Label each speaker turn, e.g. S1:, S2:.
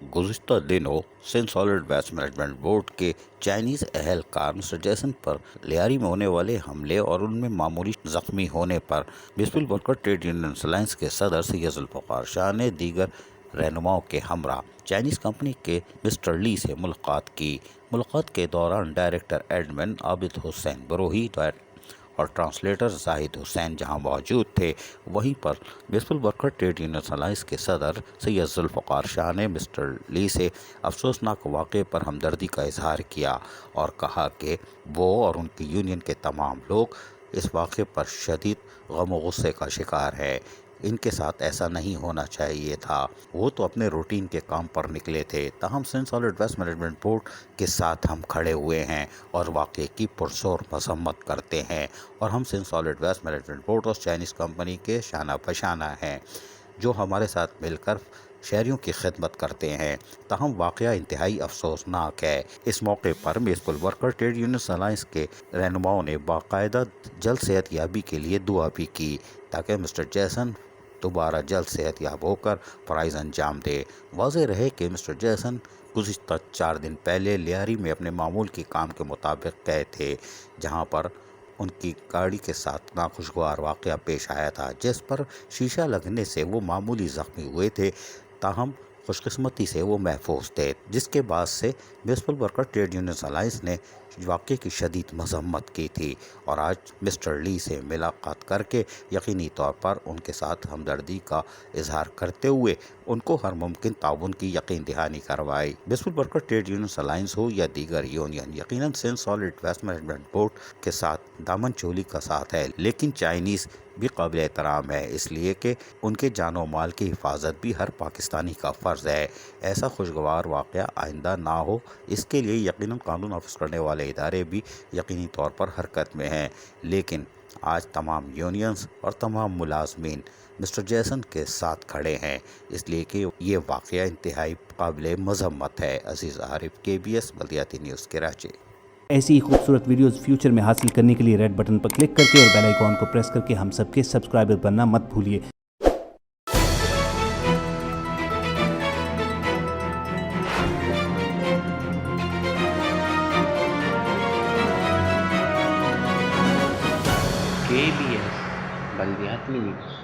S1: گزشتہ دنوں Sindh solid waste management board کے چائنیز اہلکار مسٹر جیسن پر لیاری میں ہونے والے حملے اور ان میں معمولی زخمی ہونے پر peaceful worker trade union alliance کے صدر سید ذوالفقار شاہ نے دیگر رہنماؤں کے ہمراہ چائنیز کمپنی کے مسٹر لی سے ملاقات کی۔ ملاقات کے دوران ڈائریکٹر ایڈمن عابد حسین بروہی اور ٹرانسلیٹر زاہد حسین جہاں موجود تھے، وہیں پر peaceful worker trade union alliance کے صدر سید ذوالفقار شاہ نے مسٹر لی سے افسوسناک واقعے پر ہمدردی کا اظہار کیا اور کہا کہ وہ اور ان کی یونین کے تمام لوگ اس واقعے پر شدید غم و غصے کا شکار ہے۔ ان کے ساتھ ایسا نہیں ہونا چاہیے تھا، وہ تو اپنے روٹین کے کام پر نکلے تھے، تاہم Sindh solid waste management board کے ساتھ ہم کھڑے ہوئے ہیں اور واقعے کی پرزور مذمت کرتے ہیں، اور ہم Sindh solid waste management board اور چائنیز کمپنی کے شانہ بشانہ ہیں جو ہمارے ساتھ مل کر شہریوں کی خدمت کرتے ہیں۔ تاہم واقعہ انتہائی افسوسناک ہے۔ اس موقع پر peaceful worker trade union alliance کے رہنماؤں نے باقاعدہ جلد صحت یابی کے لیے دعا بھی کی تاکہ مسٹر جیسن دوبارہ جلد صحت یاب ہو کر فرائض انجام دے۔ واضح رہے کہ مسٹر جیسن گزشتہ 4 دن پہلے لیاری میں اپنے معمول کے کام کے مطابق گئے تھے، جہاں پر ان کی گاڑی کے ساتھ ناخوشگوار واقعہ پیش آیا تھا جس پر شیشہ لگنے سے وہ معمولی زخمی ہوئے تھے، تاہم خوش قسمتی سے وہ محفوظ تھے، جس کے بعد سے peaceful worker trade union alliance نے واقعے کی شدید مذمت کی تھی اور آج مسٹر لی سے ملاقات کر کے یقینی طور پر ان کے ساتھ ہمدردی کا اظہار کرتے ہوئے ان کو ہر ممکن تعاون کی یقین دہانی کروائی۔ Peaceful worker trade union alliance ہو یا دیگر یونین یقیناً Sindh solid waste management board کے ساتھ دامن چولی کا ساتھ ہے، لیکن چائنیز بھی قابل احترام ہے، اس لیے کہ ان کے جان و مال کی حفاظت بھی ہر پاکستانی کا فرض ہے۔ ایسا خوشگوار واقعہ آئندہ نہ ہو، اس کے لیے یقیناً قانون نافذ کرنے والے ادارے بھی یقینی طور پر حرکت میں ہیں، لیکن آج تمام یونینز اور تمام ملازمین مسٹر جیسن کے ساتھ کھڑے ہیں، اس لیے کہ یہ واقعہ انتہائی قابل مذمت ہے۔ عزیز عارف، KBS بلدیاتی نیوز کراچی۔
S2: ایسی ہی خوبصورت ویڈیوز فیوچر میں حاصل کرنے کے لیے ریڈ بٹن پر کلک کر کے اور بیل آئیکن کو پریس کر کے ہم سب کے سبسکرائبر بننا مت بھولیے۔
S3: KBS بلدیاتی نیوز۔